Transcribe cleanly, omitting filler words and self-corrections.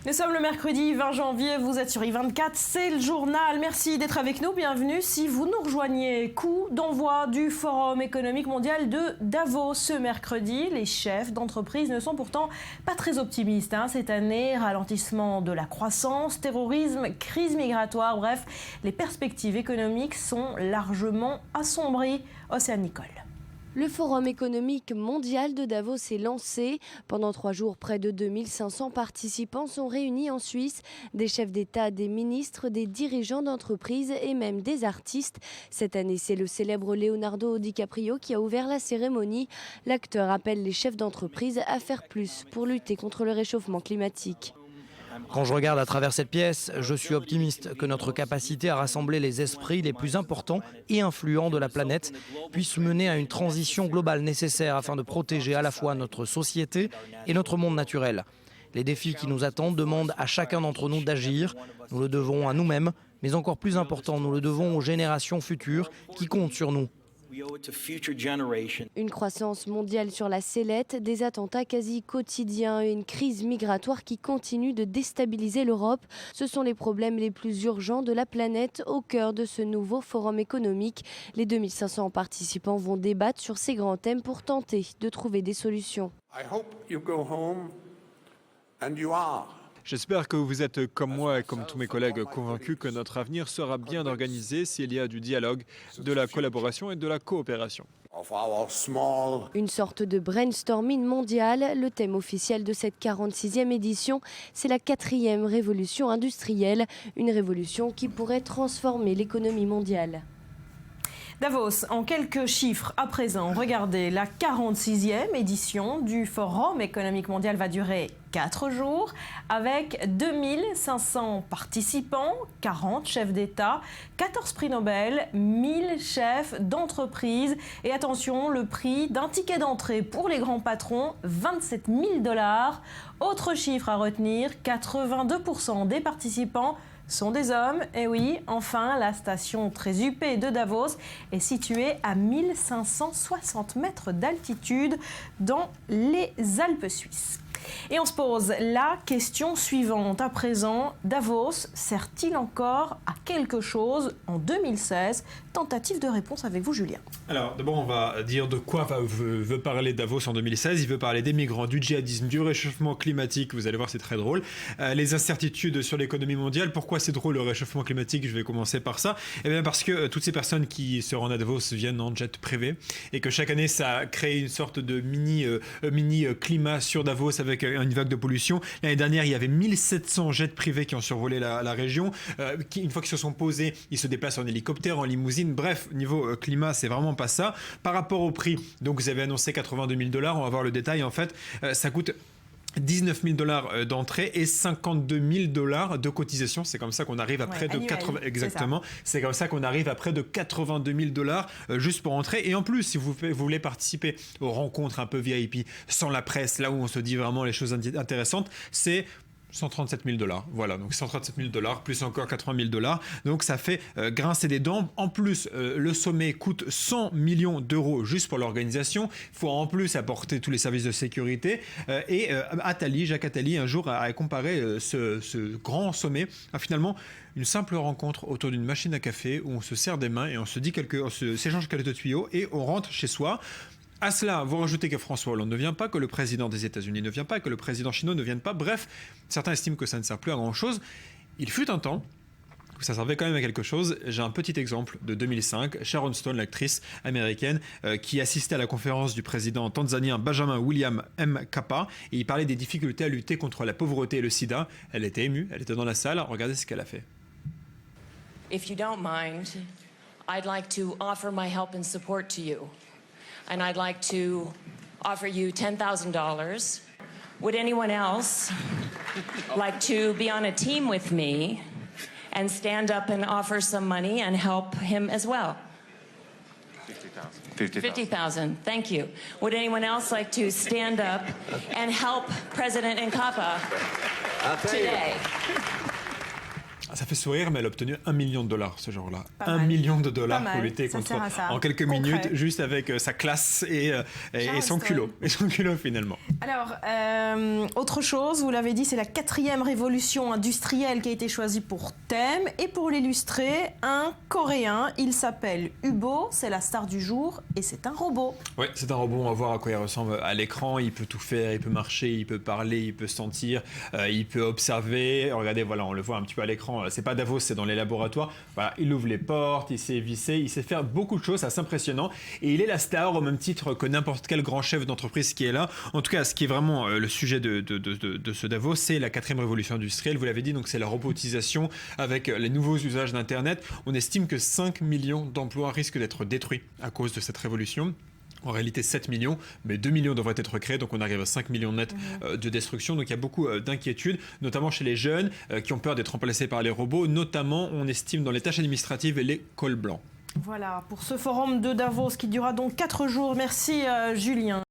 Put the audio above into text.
Nous sommes le mercredi 20 janvier, vous êtes sur I24, c'est le journal. Merci d'être avec nous, bienvenue. Si vous nous rejoignez, coup d'envoi du Forum économique mondial de Davos ce mercredi. Les chefs d'entreprise ne sont pourtant pas très optimistes cette année. Ralentissement de la croissance, terrorisme, crise migratoire, bref, les perspectives économiques sont largement assombries. Océane Nicole. Le Forum économique mondial de Davos est lancé. Pendant 3 jours, près de 2500 participants sont réunis en Suisse. Des chefs d'État, des ministres, des dirigeants d'entreprises et même des artistes. Cette année, c'est le célèbre Leonardo DiCaprio qui a ouvert la cérémonie. L'acteur appelle les chefs d'entreprise à faire plus pour lutter contre le réchauffement climatique. Quand je regarde à travers cette pièce, je suis optimiste que notre capacité à rassembler les esprits les plus importants et influents de la planète puisse mener à une transition globale nécessaire afin de protéger à la fois notre société et notre monde naturel. Les défis qui nous attendent demandent à chacun d'entre nous d'agir. Nous le devons à nous-mêmes, mais encore plus important, nous le devons aux générations futures qui comptent sur nous. Une croissance mondiale sur la sellette, des attentats quasi quotidiens et une crise migratoire qui continue de déstabiliser l'Europe. Ce sont les problèmes les plus urgents de la planète au cœur de ce nouveau forum économique. Les 2500 participants vont débattre sur ces grands thèmes pour tenter de trouver des solutions. J'espère que vous êtes comme moi et comme tous mes collègues convaincus que notre avenir sera bien organisé s'il y a du dialogue, de la collaboration et de la coopération. Une sorte de brainstorming mondial. Le thème officiel de cette 46e édition, c'est la 4e révolution industrielle. Une révolution qui pourrait transformer l'économie mondiale. Davos, en quelques chiffres à présent, regardez, la 46e édition du Forum économique mondial va durer 4 jours avec 2500 participants, 40 chefs d'État, 14 prix Nobel, 1000 chefs d'entreprise. Et attention, le prix d'un ticket d'entrée pour les grands patrons, 27 000 $. Autre chiffre à retenir, 82% des participants sont des hommes. Et oui, enfin, la station très huppée de Davos est située à 1560 mètres d'altitude dans les Alpes suisses. Et on se pose la question suivante. À présent, Davos sert-il encore à quelque chose en 2016 ? Tentative de réponse avec vous, Julien. Alors, d'abord, on va dire de quoi veut parler Davos en 2016. Il veut parler des migrants, du djihadisme, du réchauffement climatique. Vous allez voir, c'est très drôle. Les incertitudes sur l'économie mondiale. Pourquoi c'est drôle, le réchauffement climatique ? Je vais commencer par ça. Eh bien, parce que toutes ces personnes qui se rendent à Davos viennent en jet privé et que chaque année, ça crée une sorte de mini climat sur Davos avec une vague de pollution. L'année dernière, il y avait 1700 jets privés qui ont survolé la région. Une fois qu'ils se sont posés, ils se déplacent en hélicoptère, en limousine. Bref, niveau climat, c'est vraiment pas ça. Par rapport au prix, donc vous avez annoncé 82 000 $. On va voir le détail. En fait, ça coûte 19 000 $ d'entrée et 52 000 $ de cotisation. C'est comme ça qu'on arrive à près de 80. Exactement. C'est comme ça qu'on arrive à près de 82 000 $ juste pour entrer. Et en plus, si vous voulez participer aux rencontres un peu VIP sans la presse, là où on se dit vraiment les choses intéressantes, c'est 137 000 $. Voilà, donc 137 000 $, plus encore 80 000 $. Donc ça fait grincer des dents. En plus, le sommet coûte 100 millions d'euros juste pour l'organisation. Il faut en plus apporter tous les services de sécurité. Jacques Attali, un jour, a comparé ce grand sommet à finalement une simple rencontre autour d'une machine à café où on se serre des mains et on s'échange quelques tuyaux et on rentre chez soi. À cela, vous rajoutez que François Hollande ne vient pas, que le président des États-Unis ne vient pas, que le président chinois ne vient pas. Bref, certains estiment que ça ne sert plus à grand-chose. Il fut un temps où ça servait quand même à quelque chose. J'ai un petit exemple de 2005. Sharon Stone, l'actrice américaine, qui assistait à la conférence du président tanzanien Benjamin William Mkapa. Et il parlait des difficultés à lutter contre la pauvreté et le sida. Elle était émue, elle était dans la salle. Regardez ce qu'elle a fait. If you don't mind, I'd like to offer my help and support to you. And I'd like to offer you $10,000. Would anyone else like to be on a team with me and stand up and offer some money and help him as well? 50,000. Thank you. Would anyone else like to stand up and help President Mkapa today? Ça fait sourire, mais elle a obtenu $1 million ce jour-là. $1 million pour lutter contre en quelques minutes, juste avec sa classe et son culot. Et son culot finalement. Alors, autre chose, vous l'avez dit, c'est la 4e révolution industrielle qui a été choisie pour thème. Et pour l'illustrer, un Coréen, il s'appelle Hubo, c'est la star du jour et c'est un robot. Oui, c'est un robot, on va voir à quoi il ressemble à l'écran. Il peut tout faire, il peut marcher, il peut parler, il peut sentir, il peut observer. Regardez, voilà, on le voit un petit peu à l'écran. C'est pas Davos, c'est dans les laboratoires. Voilà, il ouvre les portes, il sait visser, il sait faire beaucoup de choses, c'est assez impressionnant. Et il est la star au même titre que n'importe quel grand chef d'entreprise qui est là. En tout cas, ce qui est vraiment le sujet de ce Davos, c'est la 4e révolution industrielle. Vous l'avez dit, donc c'est la robotisation avec les nouveaux usages d'Internet. On estime que 5 millions d'emplois risquent d'être détruits à cause de cette révolution. En réalité, 7 millions, mais 2 millions devraient être créés, donc on arrive à 5 millions net de destruction. Donc il y a beaucoup d'inquiétudes, notamment chez les jeunes qui ont peur d'être remplacés par les robots, notamment, on estime, dans les tâches administratives et les cols blancs. Voilà, pour ce forum de Davos qui durera donc 4 jours. Merci Julien.